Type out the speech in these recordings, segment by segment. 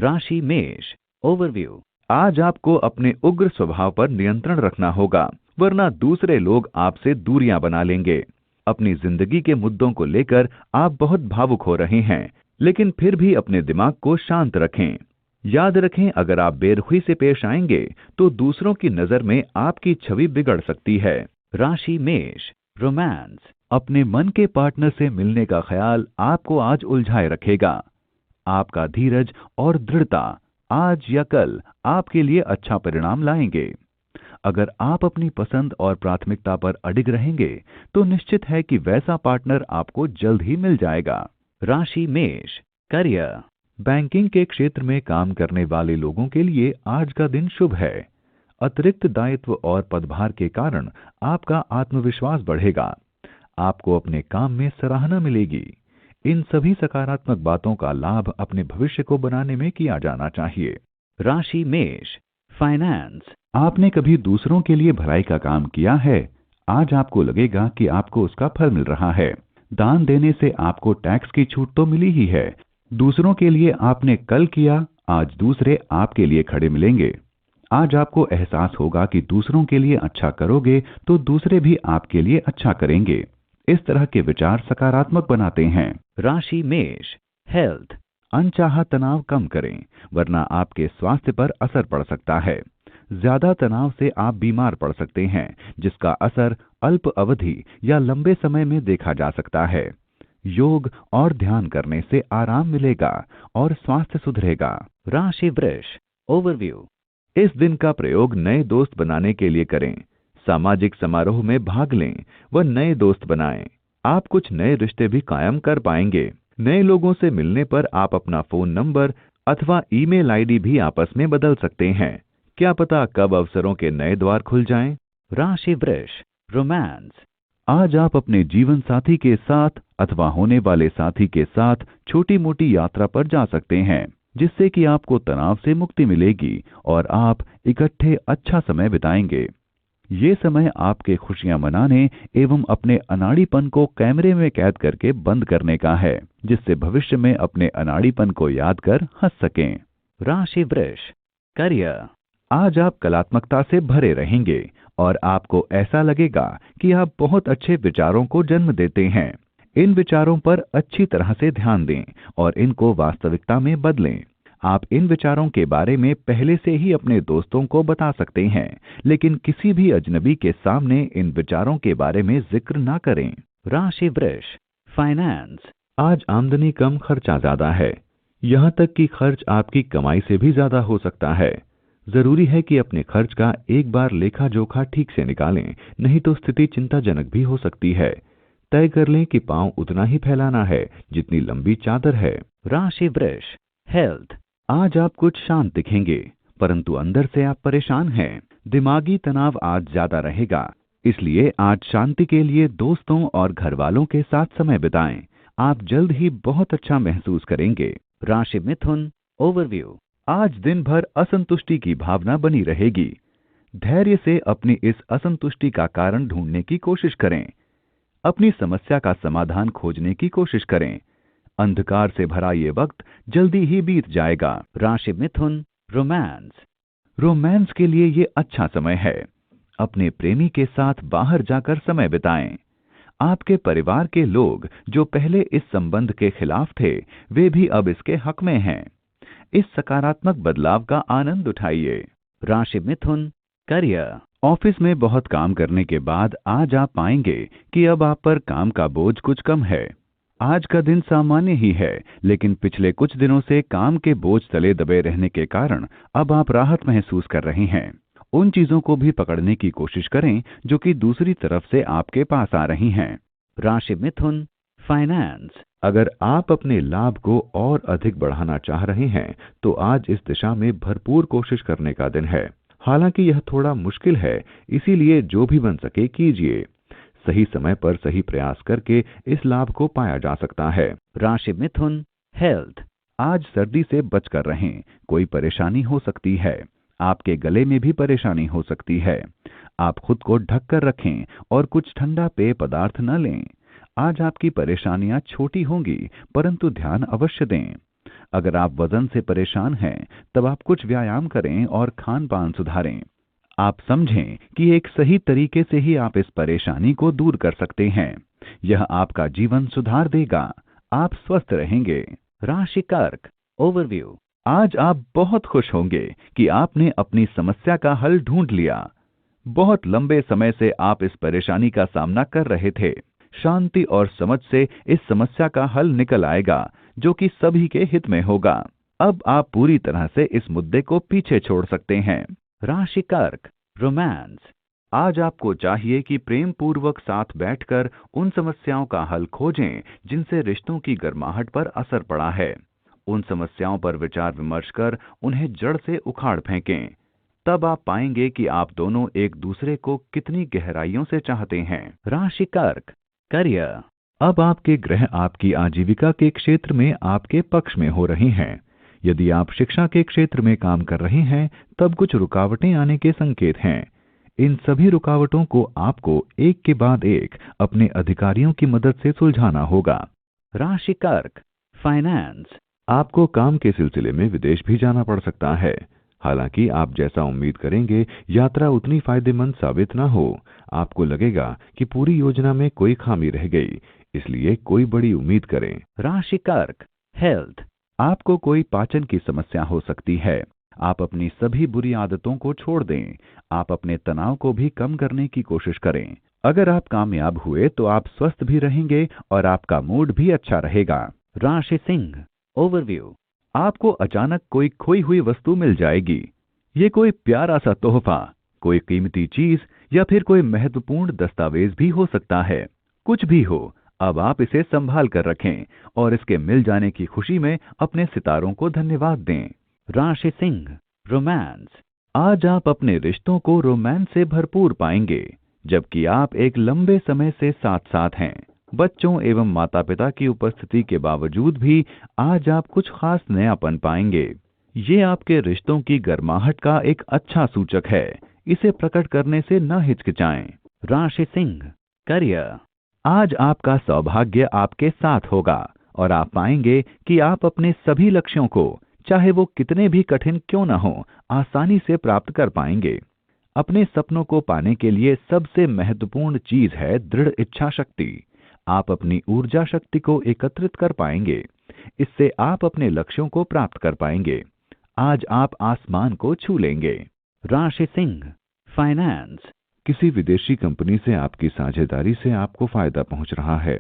राशि मेष। ओवरव्यू। आज आपको अपने उग्र स्वभाव पर नियंत्रण रखना होगा, वरना दूसरे लोग आपसे दूरियां बना लेंगे। अपनी जिंदगी के मुद्दों को लेकर आप बहुत भावुक हो रहे हैं, लेकिन फिर भी अपने दिमाग को शांत रखें। याद रखें, अगर आप बेरुखी से पेश आएंगे तो दूसरों की नजर में आपकी छवि बिगड़ सकती है। राशि मेष। रोमांस। अपने मन के पार्टनर से मिलने का ख्याल आपको आज उलझाए रखेगा। आपका धीरज और दृढ़ता आज या कल आपके लिए अच्छा परिणाम लाएंगे। अगर आप अपनी पसंद और प्राथमिकता पर अडिग रहेंगे तो निश्चित है कि वैसा पार्टनर आपको जल्द ही मिल जाएगा। राशि मेष। करियर। बैंकिंग के क्षेत्र में काम करने वाले लोगों के लिए आज का दिन शुभ है। अतिरिक्त दायित्व और पदभार के कारण आपका आत्मविश्वास बढ़ेगा। आपको अपने काम में सराहना मिलेगी। इन सभी सकारात्मक बातों का लाभ अपने भविष्य को बनाने में किया जाना चाहिए। राशि मेष। फाइनेंस। आपने कभी दूसरों के लिए भलाई का काम किया है? आज आपको लगेगा कि आपको उसका फल मिल रहा है। दान देने से आपको टैक्स की छूट तो मिली ही है। दूसरों के लिए आपने कल किया, आज दूसरे आपके लिए खड़े मिलेंगे। आज आपको एहसास होगा कि दूसरों के लिए अच्छा करोगे तो दूसरे भी आपके लिए अच्छा करेंगे। इस तरह के विचार सकारात्मक बनाते हैं। राशि मेष। हेल्थ। अनचाहा तनाव कम करें, वरना आपके स्वास्थ्य पर असर पड़ सकता है। ज्यादा तनाव से आप बीमार पड़ सकते हैं, जिसका असर अल्प अवधि या लंबे समय में देखा जा सकता है। योग और ध्यान करने से आराम मिलेगा और स्वास्थ्य सुधरेगा। राशि वृष। ओवरव्यू। इस दिन का प्रयोग नए दोस्त बनाने के लिए करें। सामाजिक समारोह में भाग लें व नए दोस्त बनाएं। आप कुछ नए रिश्ते भी कायम कर पाएंगे। नए लोगों से मिलने पर आप अपना फोन नंबर अथवा ईमेल आईडी भी आपस में बदल सकते हैं। क्या पता कब अवसरों के नए द्वार खुल जाएं। राशि वृष। रोमांस। आज आप अपने जीवन साथी के साथ अथवा होने वाले साथी के साथ छोटी मोटी यात्रा पर जा सकते हैं, जिससे कि आपको तनाव से मुक्ति मिलेगी और आप इकट्ठे अच्छा समय बिताएंगे। ये समय आपके खुशियां मनाने एवं अपने अनाड़ीपन को कैमरे में कैद करके बंद करने का है, जिससे भविष्य में अपने अनाड़ीपन को याद कर हंस सकें। राशि वृष। करियर। आज आप कलात्मकता से भरे रहेंगे और आपको ऐसा लगेगा कि आप बहुत अच्छे विचारों को जन्म देते हैं। इन विचारों पर अच्छी तरह से ध्यान दें और इनको वास्तविकता में बदलें। आप इन विचारों के बारे में पहले से ही अपने दोस्तों को बता सकते हैं, लेकिन किसी भी अजनबी के सामने इन विचारों के बारे में जिक्र ना करें। राशि वृष। फाइनेंस। आज आमदनी कम, खर्चा ज्यादा है। यहाँ तक कि खर्च आपकी कमाई से भी ज्यादा हो सकता है। जरूरी है कि अपने खर्च का एक बार लेखा जोखा ठीक से निकालें, नहीं तो स्थिति चिंताजनक भी हो सकती है। तय कर लें कि पांव उतना ही फैलाना है जितनी लंबी चादर है। राशि वृष। हेल्थ। आज आप कुछ शांत दिखेंगे, परंतु अंदर से आप परेशान हैं। दिमागी तनाव आज ज्यादा रहेगा, इसलिए आज शांति के लिए दोस्तों और घर वालों के साथ समय बिताएं। आप जल्द ही बहुत अच्छा महसूस करेंगे। राशि मिथुन। ओवरव्यू। आज दिन भर असंतुष्टि की भावना बनी रहेगी। धैर्य से अपनी इस असंतुष्टि का कारण ढूंढने की कोशिश करें। अपनी समस्या का समाधान खोजने की कोशिश करें। अंधकार से भरा ये वक्त जल्दी ही बीत जाएगा। राशि मिथुन। रोमांस। रोमांस के लिए ये अच्छा समय है। अपने प्रेमी के साथ बाहर जाकर समय बिताएं। आपके परिवार के लोग जो पहले इस संबंध के खिलाफ थे, वे भी अब इसके हक में हैं। इस सकारात्मक बदलाव का आनंद उठाइए। राशि मिथुन। करियर। ऑफिस में बहुत काम करने के बाद आज आप पाएंगे कि अब आप पर काम का बोझ कुछ कम है। आज का दिन सामान्य ही है, लेकिन पिछले कुछ दिनों से काम के बोझ तले दबे रहने के कारण अब आप राहत महसूस कर रहे हैं। उन चीजों को भी पकड़ने की कोशिश करें जो कि दूसरी तरफ से आपके पास आ रही हैं। राशि मिथुन। फाइनेंस। अगर आप अपने लाभ को और अधिक बढ़ाना चाह रहे हैं तो आज इस दिशा में भरपूर कोशिश करने का दिन है। हालांकि यह थोड़ा मुश्किल है, इसीलिए जो भी बन सके कीजिए। सही समय पर सही प्रयास करके इस लाभ को पाया जा सकता है। राशि मिथुन। हेल्थ। आज सर्दी से बचकर रहें, कोई परेशानी हो सकती है। आपके गले में भी परेशानी हो सकती है। आप खुद को ढक कर रखें और कुछ ठंडा पेय पदार्थ न लें। आज आपकी परेशानियां छोटी होंगी, परंतु ध्यान अवश्य दें। अगर आप वजन से परेशान हैं, तब आप कुछ व्यायाम करें और खान पान सुधारें। आप समझें कि एक सही तरीके से ही आप इस परेशानी को दूर कर सकते हैं। यह आपका जीवन सुधार देगा। आप स्वस्थ रहेंगे। राशि कर्क ओवरव्यू। आज आप बहुत खुश होंगे कि आपने अपनी समस्या का हल ढूंढ लिया। बहुत लंबे समय से आप इस परेशानी का सामना कर रहे थे। शांति और समझ से इस समस्या का हल निकल आएगा, जो कि सभी के हित में होगा। अब आप पूरी तरह से इस मुद्दे को पीछे छोड़ सकते हैं। राशि कर्क रोमांस। आज आपको चाहिए कि प्रेम पूर्वक साथ बैठकर उन समस्याओं का हल खोजें जिनसे रिश्तों की गर्माहट पर असर पड़ा है। उन समस्याओं पर विचार विमर्श कर उन्हें जड़ से उखाड़ फेंकें। तब आप पाएंगे कि आप दोनों एक दूसरे को कितनी गहराइयों से चाहते हैं। राशि कर्क करियर। अब आपके ग्रह आपकी आजीविका के क्षेत्र में आपके पक्ष में हो रहे हैं। यदि आप शिक्षा के क्षेत्र में काम कर रहे हैं, तब कुछ रुकावटें आने के संकेत हैं। इन सभी रुकावटों को आपको एक के बाद एक अपने अधिकारियों की मदद से सुलझाना होगा। राशि कर्क फाइनेंस। आपको काम के सिलसिले में विदेश भी जाना पड़ सकता है। हालांकि आप जैसा उम्मीद करेंगे, यात्रा उतनी फायदेमंद साबित ना हो। आपको लगेगा कि पूरी योजना में कोई खामी रह गई, इसलिए कोई बड़ी उम्मीद करें। राशि कर्क हेल्थ। आपको कोई पाचन की समस्या हो सकती है। आप अपनी सभी बुरी आदतों को छोड़ दें। आप अपने तनाव को भी कम करने की कोशिश करें। अगर आप कामयाब हुए तो आप स्वस्थ भी रहेंगे और आपका मूड भी अच्छा रहेगा। राशि सिंह ओवरव्यू। आपको अचानक कोई खोई हुई वस्तु मिल जाएगी। ये कोई प्यारा सा तोहफा, कोई कीमती चीज या फिर कोई महत्वपूर्ण दस्तावेज भी हो सकता है। कुछ भी हो, अब आप इसे संभाल कर रखें और इसके मिल जाने की खुशी में अपने सितारों को धन्यवाद दें। राशि सिंह रोमांस। आज आप अपने रिश्तों को रोमांस से भरपूर पाएंगे, जबकि आप एक लंबे समय से साथ साथ हैं। बच्चों एवं माता पिता की उपस्थिति के बावजूद भी आज आप कुछ खास नयापन पाएंगे। ये आपके रिश्तों की गर्माहट का एक अच्छा सूचक है। इसे प्रकट करने से न हिचकिचाएं। राशि सिंह करियर। आज आपका सौभाग्य आपके साथ होगा और आप पाएंगे कि आप अपने सभी लक्ष्यों को, चाहे वो कितने भी कठिन क्यों न हो, आसानी से प्राप्त कर पाएंगे। अपने सपनों को पाने के लिए सबसे महत्वपूर्ण चीज है दृढ़ इच्छा शक्ति। आप अपनी ऊर्जा शक्ति को एकत्रित कर पाएंगे। इससे आप अपने लक्ष्यों को प्राप्त कर पाएंगे। आज आप आसमान को छू लेंगे। राशि सिंह फाइनेंस। किसी विदेशी कंपनी से आपकी साझेदारी से आपको फायदा पहुंच रहा है।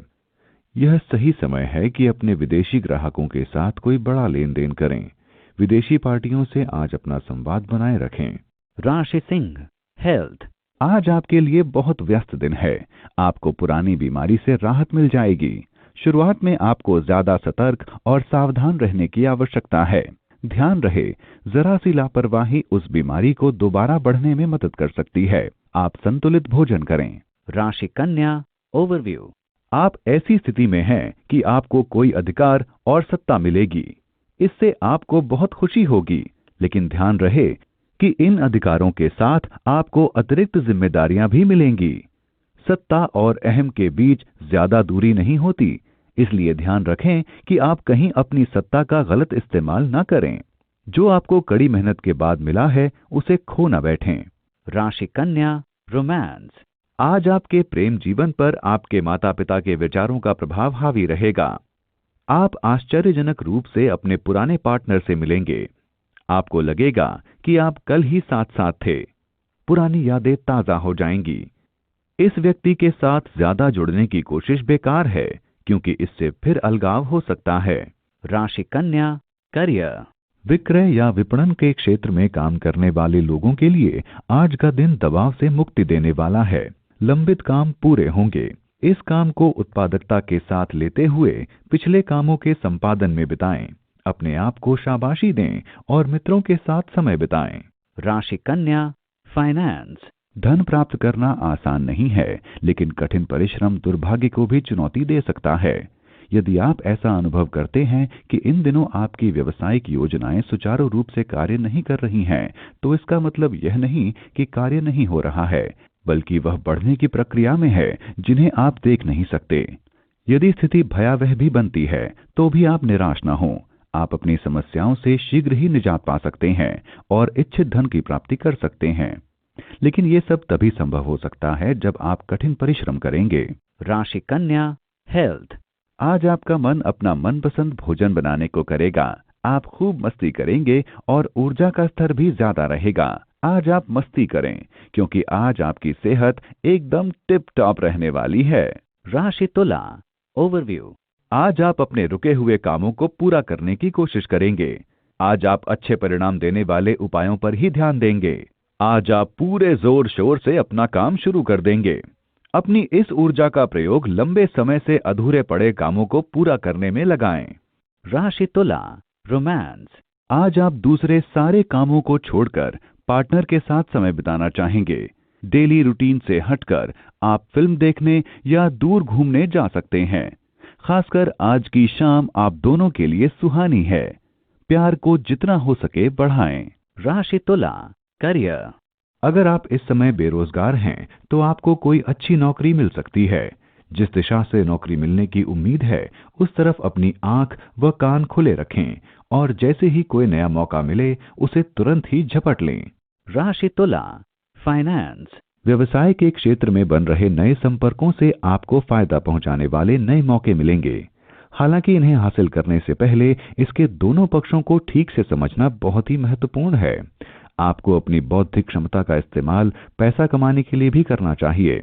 यह सही समय है कि अपने विदेशी ग्राहकों के साथ कोई बड़ा लेन देन करें। विदेशी पार्टियों से आज अपना संवाद बनाए रखें। राशि सिंह हेल्थ। आज आपके लिए बहुत व्यस्त दिन है। आपको पुरानी बीमारी से राहत मिल जाएगी। शुरुआत में आपको ज्यादा सतर्क और सावधान रहने की आवश्यकता है। ध्यान रहे, जरा सी लापरवाही उस बीमारी को दोबारा बढ़ने में मदद कर सकती है। आप संतुलित भोजन करें। राशि कन्या ओवरव्यू। आप ऐसी स्थिति में हैं कि आपको कोई अधिकार और सत्ता मिलेगी। इससे आपको बहुत खुशी होगी, लेकिन ध्यान रहे कि इन अधिकारों के साथ आपको अतिरिक्त जिम्मेदारियां भी मिलेंगी। सत्ता और अहम के बीच ज्यादा दूरी नहीं होती, इसलिए ध्यान रखें कि आप कहीं अपनी सत्ता का गलत इस्तेमाल न करें। जो आपको कड़ी मेहनत के बाद मिला है, उसे खो न बैठें। राशि कन्या रोमांस। आज आपके प्रेम जीवन पर आपके माता पिता के विचारों का प्रभाव हावी रहेगा। आप आश्चर्यजनक रूप से अपने पुराने पार्टनर से मिलेंगे। आपको लगेगा कि आप कल ही साथ साथ थे। पुरानी यादें ताजा हो जाएंगी। इस व्यक्ति के साथ ज्यादा जुड़ने की कोशिश बेकार है, क्योंकि इससे फिर अलगाव हो सकता है। राशि कन्या करियर। विक्रय या विपणन के क्षेत्र में काम करने वाले लोगों के लिए आज का दिन दबाव से मुक्ति देने वाला है। लंबित काम पूरे होंगे। इस काम को उत्पादकता के साथ लेते हुए पिछले कामों के संपादन में बिताएं। अपने आप को शाबाशी दें और मित्रों के साथ समय बिताएं। राशि कन्या फाइनेंस। धन प्राप्त करना आसान नहीं है, लेकिन कठिन परिश्रम दुर्भाग्य को भी चुनौती दे सकता है। यदि आप ऐसा अनुभव करते हैं कि इन दिनों आपकी व्यवसायिक योजनाएं सुचारू रूप से कार्य नहीं कर रही हैं, तो इसका मतलब यह नहीं कि कार्य नहीं हो रहा है, बल्कि वह बढ़ने की प्रक्रिया में है जिन्हें आप देख नहीं सकते। यदि स्थिति भयावह भी बनती है, तो भी आप निराश न हों। आप अपनी समस्याओं से शीघ्र ही निजात पा सकते हैं और इच्छित धन की प्राप्ति कर सकते हैं। लेकिन ये सब तभी संभव हो सकता है जब आप कठिन परिश्रम करेंगे। राशि कन्या, हेल्थ। आज आपका मन अपना मनपसंद भोजन बनाने को करेगा। आप खूब मस्ती करेंगे और ऊर्जा का स्तर भी ज्यादा रहेगा। आज आप मस्ती करें क्योंकि आज आपकी सेहत एकदम टिप टॉप रहने वाली है। राशि तुला, ओवरव्यू। आज आप अपने रुके हुए कामों को पूरा करने की कोशिश करेंगे। आज आप अच्छे परिणाम देने वाले उपायों पर ही ध्यान देंगे। आज आप पूरे जोर शोर से अपना काम शुरू कर देंगे। अपनी इस ऊर्जा का प्रयोग लंबे समय से अधूरे पड़े कामों को पूरा करने में लगाएं। राशि तुला, रोमांस। आज आप दूसरे सारे कामों को छोड़कर पार्टनर के साथ समय बिताना चाहेंगे। डेली रूटीन से हटकर आप फिल्म देखने या दूर घूमने जा सकते हैं। खासकर आज की शाम आप दोनों के लिए सुहानी है। प्यार को जितना हो सके बढ़ाएं। राशि तुला, करियर। अगर आप इस समय बेरोजगार हैं तो आपको कोई अच्छी नौकरी मिल सकती है। जिस दिशा से नौकरी मिलने की उम्मीद है उस तरफ अपनी आंख व कान खुले रखें और जैसे ही कोई नया मौका मिले उसे तुरंत ही झपट लें। राशि तुला, फाइनेंस। व्यवसाय के क्षेत्र में बन रहे नए संपर्कों से आपको फायदा पहुंचाने वाले नए मौके मिलेंगे। हालांकि इन्हें हासिल करने से पहले इसके दोनों पक्षों को ठीक से समझना बहुत ही महत्वपूर्ण है। आपको अपनी बौद्धिक क्षमता का इस्तेमाल पैसा कमाने के लिए भी करना चाहिए।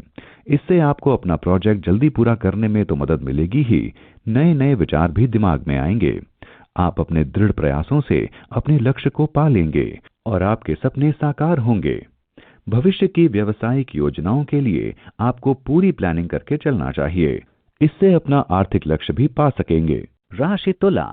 इससे आपको अपना प्रोजेक्ट जल्दी पूरा करने में तो मदद मिलेगी ही, नए नए विचार भी दिमाग में आएंगे। आप अपने दृढ़ प्रयासों से अपने लक्ष्य को पा लेंगे और आपके सपने साकार होंगे। भविष्य की व्यावसायिक योजनाओं के लिए आपको पूरी प्लानिंग करके चलना चाहिए। इससे अपना आर्थिक लक्ष्य भी पा सकेंगे। राशि तुला,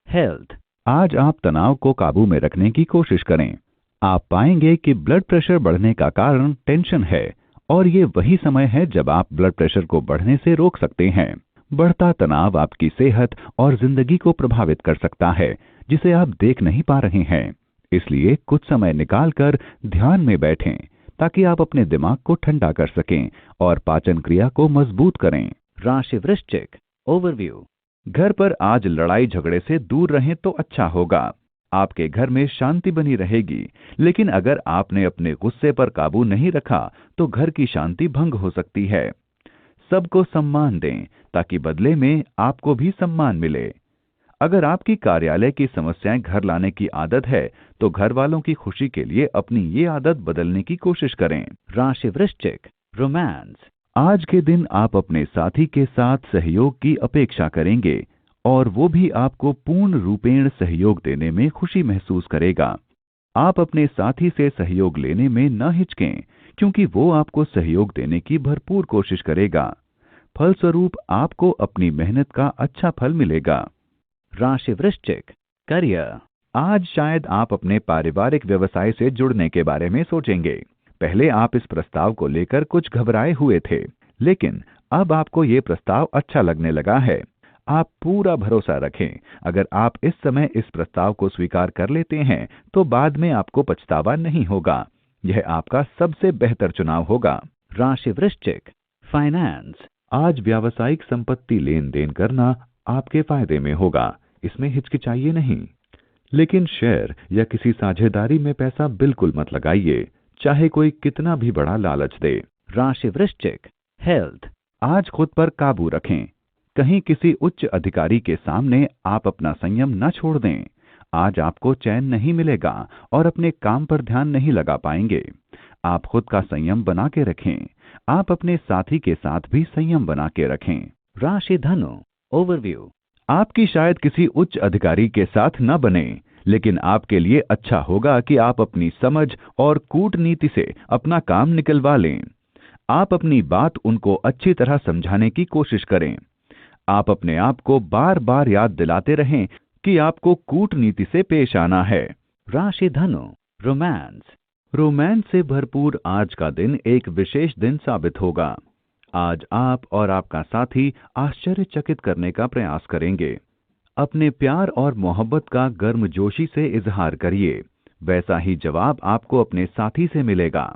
हेल्थ। आज आप तनाव को काबू में रखने की कोशिश करें। आप पाएंगे कि ब्लड प्रेशर बढ़ने का कारण टेंशन है और ये वही समय है जब आप ब्लड प्रेशर को बढ़ने से रोक सकते हैं। बढ़ता तनाव आपकी सेहत और जिंदगी को प्रभावित कर सकता है, जिसे आप देख नहीं पा रहे हैं। इसलिए कुछ समय निकालकर ध्यान में बैठें ताकि आप अपने दिमाग को ठंडा कर सकें और पाचन क्रिया को मजबूत करें। राशि वृश्चिक, ओवरव्यू। घर पर आज लड़ाई झगड़े से दूर रहें तो अच्छा होगा। आपके घर में शांति बनी रहेगी, लेकिन अगर आपने अपने गुस्से पर काबू नहीं रखा तो घर की शांति भंग हो सकती है। सबको सम्मान दें ताकि बदले में आपको भी सम्मान मिले। अगर आपकी कार्यालय की समस्याएं घर लाने की आदत है तो घर वालों की खुशी के लिए अपनी ये आदत बदलने की कोशिश करें। राशि वृश्चिक, रोमांस। आज के दिन आप अपने साथी के साथ सहयोग की अपेक्षा करेंगे और वो भी आपको पूर्ण रूपेण सहयोग देने में खुशी महसूस करेगा। आप अपने साथी से सहयोग लेने में न हिचकें क्योंकि वो आपको सहयोग देने की भरपूर कोशिश करेगा। फलस्वरूप आपको अपनी मेहनत का अच्छा फल मिलेगा। राशि वृश्चिक, करियर। आज शायद आप अपने पारिवारिक व्यवसाय से जुड़ने के बारे में सोचेंगे। पहले आप इस प्रस्ताव को लेकर कुछ घबराए हुए थे, लेकिन अब आपको ये प्रस्ताव अच्छा लगने लगा है। आप पूरा भरोसा रखें। अगर आप इस समय इस प्रस्ताव को स्वीकार कर लेते हैं तो बाद में आपको पछतावा नहीं होगा। यह आपका सबसे बेहतर चुनाव होगा। राशि वृश्चिक, फाइनेंस। आज व्यावसायिक संपत्ति लेन देन करना आपके फायदे में होगा, इसमें हिचकिचाइए नहीं। लेकिन शेयर या किसी साझेदारी में पैसा बिल्कुल मत लगाइए, चाहे कोई कितना भी बड़ा लालच दे। राशि वृश्चिक, हेल्थ। आज खुद पर काबू रखें। कहीं किसी उच्च अधिकारी के सामने आप अपना संयम न छोड़ दें। आज आपको चैन नहीं मिलेगा और अपने काम पर ध्यान नहीं लगा पाएंगे। आप खुद का संयम बना के रखें। आप अपने साथी के साथ भी संयम बना के रखें। राशि धनु, ओवरव्यू। आपकी शायद किसी उच्च अधिकारी के साथ न बने, लेकिन आपके लिए अच्छा होगा कि आप अपनी समझ और कूटनीति से अपना काम निकलवा लें। आप अपनी बात उनको अच्छी तरह समझाने की कोशिश करें। आप अपने आप को बार बार याद दिलाते रहें कि आपको कूटनीति से पेश आना है। राशि धनु, रोमांस। रोमांस से भरपूर आज का दिन एक विशेष दिन साबित होगा। आज आप और आपका साथी आश्चर्यचकित करने का प्रयास करेंगे। अपने प्यार और मोहब्बत का गर्मजोशी से इजहार करिए। वैसा ही जवाब आपको अपने साथी से मिलेगा।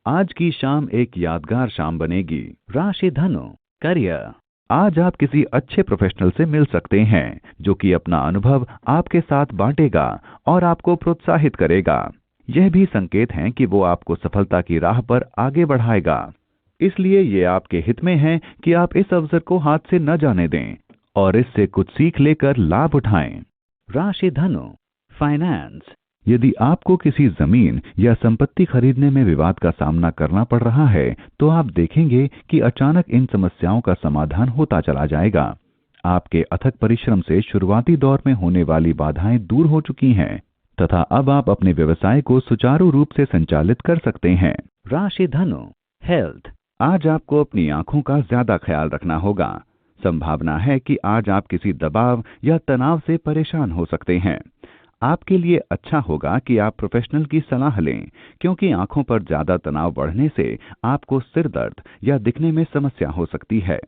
आज की शाम एक यादगार शाम बनेगी। राशि धनु, करियर। आज आप किसी अच्छे प्रोफेशनल से मिल सकते हैं जो कि अपना अनुभव आपके साथ बांटेगा और आपको प्रोत्साहित करेगा। यह भी संकेत हैं कि वो आपको सफलता की राह पर आगे बढ़ाएगा। इसलिए ये आपके हित में है कि आप इस अवसर को हाथ से न जाने दें और इससे कुछ सीख लेकर लाभ उठाएं। राशि धनु, फाइनेंस। यदि आपको किसी जमीन या संपत्ति खरीदने में विवाद का सामना करना पड़ रहा है तो आप देखेंगे कि अचानक इन समस्याओं का समाधान होता चला जाएगा। आपके अथक परिश्रम से शुरुआती दौर में होने वाली बाधाएं दूर हो चुकी हैं तथा अब आप अपने व्यवसाय को सुचारू रूप से संचालित कर सकते हैं। राशि धनु, हेल्थ। आज आपको अपनी आंखों का ज्यादा ख्याल रखना होगा। संभावना है कि आज आप किसी दबाव या तनाव से परेशान हो सकते हैं। आपके लिए अच्छा होगा कि आप प्रोफेशनल की सलाह लें, क्योंकि आंखों पर ज्यादा तनाव बढ़ने से आपको सिर दर्द या दिखने में समस्या हो सकती है।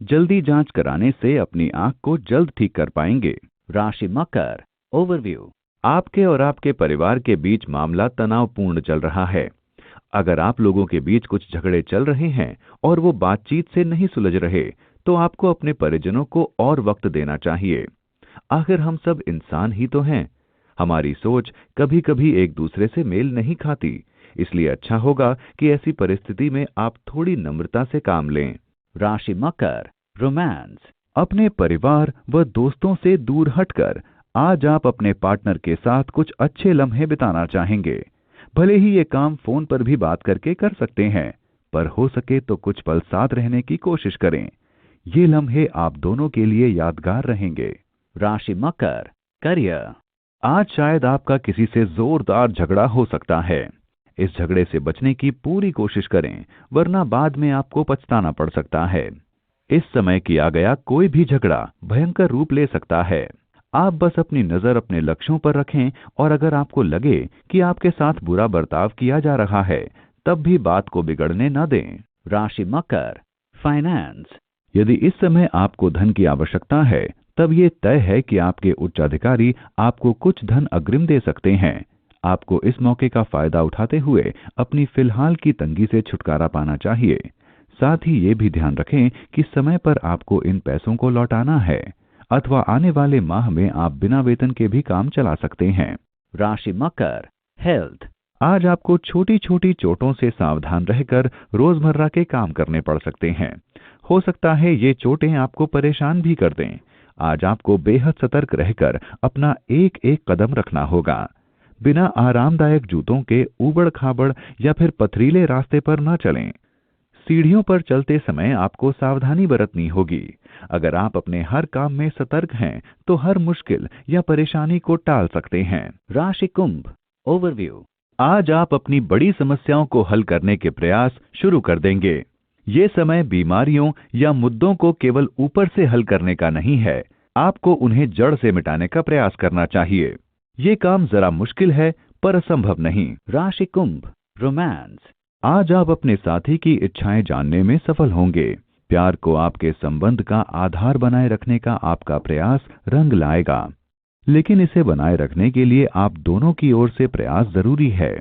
जल्दी जांच कराने से अपनी आंख को जल्द ठीक कर पाएंगे। राशि मकर, ओवरव्यू। आपके और आपके परिवार के बीच मामला तनावपूर्ण चल रहा है। अगर आप लोगों के बीच कुछ झगड़े चल रहे हैं और वो बातचीत से नहीं सुलझ रहे तो आपको अपने परिजनों को और वक्त देना चाहिए। आखिर हम सब इंसान ही तो हैं। हमारी सोच कभी कभी एक दूसरे से मेल नहीं खाती, इसलिए अच्छा होगा कि ऐसी परिस्थिति में आप थोड़ी नम्रता से काम लें। राशि मकर, रोमांस। अपने परिवार व दोस्तों से दूर हटकर आज आप अपने पार्टनर के साथ कुछ अच्छे लम्हे बिताना चाहेंगे। भले ही ये काम फोन पर भी बात करके कर सकते हैं, पर हो सके तो कुछ पल साथ रहने की कोशिश करें। ये लम्हे आप दोनों के लिए यादगार रहेंगे। राशि मकर, करियर। आज शायद आपका किसी से जोरदार झगड़ा हो सकता है। इस झगड़े से बचने की पूरी कोशिश करें, वरना बाद में आपको पछताना पड़ सकता है। इस समय किया गया कोई भी झगड़ा भयंकर रूप ले सकता है। आप बस अपनी नजर अपने लक्ष्यों पर रखें और अगर आपको लगे कि आपके साथ बुरा बर्ताव किया जा रहा है, तब भी बात को बिगड़ने न दें। राशि मकर, फाइनेंस। यदि इस समय आपको धन की आवश्यकता है, तब ये तय है कि आपके उच्च अधिकारी आपको कुछ धन अग्रिम दे सकते हैं। आपको इस मौके का फायदा उठाते हुए अपनी फिलहाल की तंगी से छुटकारा पाना चाहिए। साथ ही ये भी ध्यान रखें कि समय पर आपको इन पैसों को लौटाना है, अथवा आने वाले माह में आप बिना वेतन के भी काम चला सकते हैं। राशि मकर, हेल्थ। आज आपको छोटी छोटी चोटों से सावधान रहकर रोजमर्रा के काम करने पड़ सकते हैं। हो सकता है ये चोटें आपको परेशान भी कर दें। आज आपको बेहद सतर्क रहकर अपना एक एक कदम रखना होगा। बिना आरामदायक जूतों के ऊबड़ खाबड़ या फिर पथरीले रास्ते पर न चलें। सीढ़ियों पर चलते समय आपको सावधानी बरतनी होगी। अगर आप अपने हर काम में सतर्क हैं तो हर मुश्किल या परेशानी को टाल सकते हैं। राशि कुंभ, ओवरव्यू। आज आप अपनी बड़ी समस्याओं को हल करने के प्रयास शुरू कर देंगे। ये समय बीमारियों या मुद्दों को केवल ऊपर से हल करने का नहीं है, आपको उन्हें जड़ से मिटाने का प्रयास करना चाहिए। ये काम जरा मुश्किल है पर असंभव नहीं। राशि कुंभ, रोमांस। आज आप अपने साथी की इच्छाएं जानने में सफल होंगे। प्यार को आपके संबंध का आधार बनाए रखने का आपका प्रयास रंग लाएगा, लेकिन इसे बनाए रखने के लिए आप दोनों की ओर से प्रयास जरूरी है।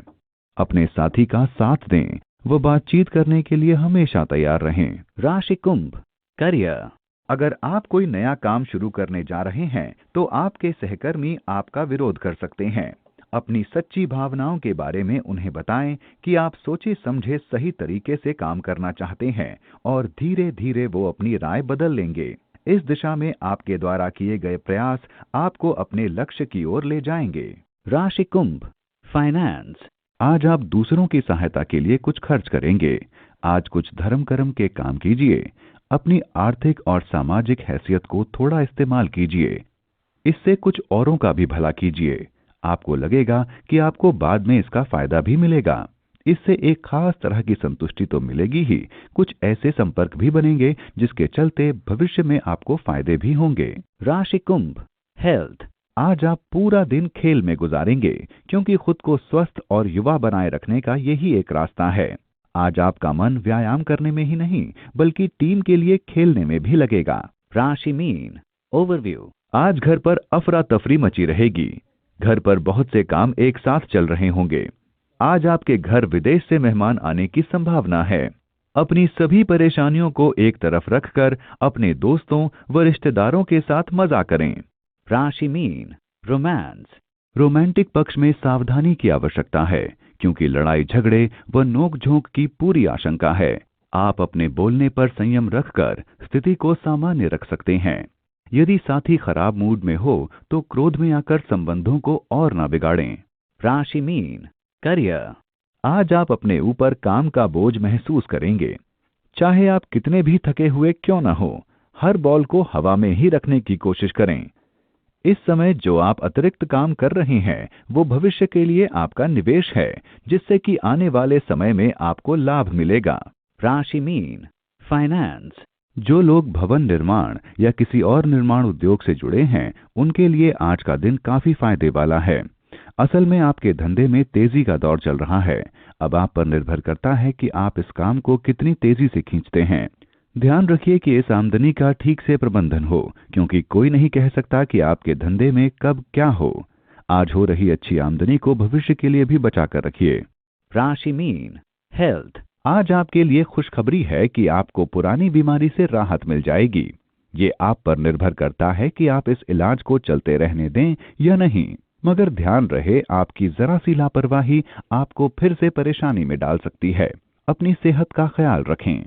अपने साथी का साथ दें, वो बातचीत करने के लिए हमेशा तैयार रहें। राशि कुंभ, करियर। अगर आप कोई नया काम शुरू करने जा रहे हैं तो आपके सहकर्मी आपका विरोध कर सकते हैं। अपनी सच्ची भावनाओं के बारे में उन्हें बताएं कि आप सोचे समझे सही तरीके से काम करना चाहते हैं और धीरे धीरे वो अपनी राय बदल लेंगे। इस दिशा में आपके द्वारा किए गए प्रयास आपको अपने लक्ष्य की ओर ले जाएंगे। राशि कुंभ, फाइनेंस। आज आप दूसरों की सहायता के लिए कुछ खर्च करेंगे। आज कुछ धर्म कर्म के काम कीजिए। अपनी आर्थिक और सामाजिक हैसियत को थोड़ा इस्तेमाल कीजिए। इससे कुछ औरों का भी भला कीजिए। आपको लगेगा कि आपको बाद में इसका फायदा भी मिलेगा। इससे एक खास तरह की संतुष्टि तो मिलेगी ही, कुछ ऐसे संपर्क भी बनेंगे जिसके चलते भविष्य में आपको फायदे भी होंगे। राशि कुंभ, हेल्थ। आज आप पूरा दिन खेल में गुजारेंगे, क्योंकि खुद को स्वस्थ और युवा बनाए रखने का यही एक रास्ता है। आज आपका मन व्यायाम करने में ही नहीं बल्कि टीम के लिए खेलने में भी लगेगा। राशि मीन, ओवरव्यू। आज घर पर अफरा तफरी मची रहेगी। घर पर बहुत से काम एक साथ चल रहे होंगे। आज आपके घर विदेश से मेहमान आने की संभावना है। अपनी सभी परेशानियों को एक तरफ रखकर अपने दोस्तों व रिश्तेदारों के साथ मजा करें। राशि मीन, रोमांस। रोमांटिक पक्ष में सावधानी की आवश्यकता है क्योंकि लड़ाई झगड़े व नोक-झोंक की पूरी आशंका है। आप अपने बोलने पर संयम रखकर स्थिति को सामान्य रख सकते हैं। यदि साथी खराब मूड में हो तो क्रोध में आकर संबंधों को और ना बिगाड़ें। राशि मीन, करियर। आज आप अपने ऊपर काम का बोझ महसूस करेंगे। चाहे आप कितने भी थके हुए क्यों न हो, हर बॉल को हवा में ही रखने की कोशिश करें। इस समय जो आप अतिरिक्त काम कर रहे हैं वो भविष्य के लिए आपका निवेश है, जिससे कि आने वाले समय में आपको लाभ मिलेगा। राशि मीन, फाइनेंस। जो लोग भवन निर्माण या किसी और निर्माण उद्योग से जुड़े हैं उनके लिए आज का दिन काफी फायदे वाला है। असल में आपके धंधे में तेजी का दौर चल रहा है। अब आप पर निर्भर करता है कि आप इस काम को कितनी तेजी से खींचते हैं। ध्यान रखिए कि इस आमदनी का ठीक से प्रबंधन हो, क्योंकि कोई नहीं कह सकता कि आपके धंधे में कब क्या हो। आज हो रही अच्छी आमदनी को भविष्य के लिए भी बचा कर रखिए। राशि मीन, हेल्थ। आज आपके लिए खुशखबरी है कि आपको पुरानी बीमारी से राहत मिल जाएगी। ये आप पर निर्भर करता है कि आप इस इलाज को चलते रहने दें या नहीं। मगर ध्यान रहे, आपकी जरा सी लापरवाही आपको फिर से परेशानी में डाल सकती है। अपनी सेहत का ख्याल रखें।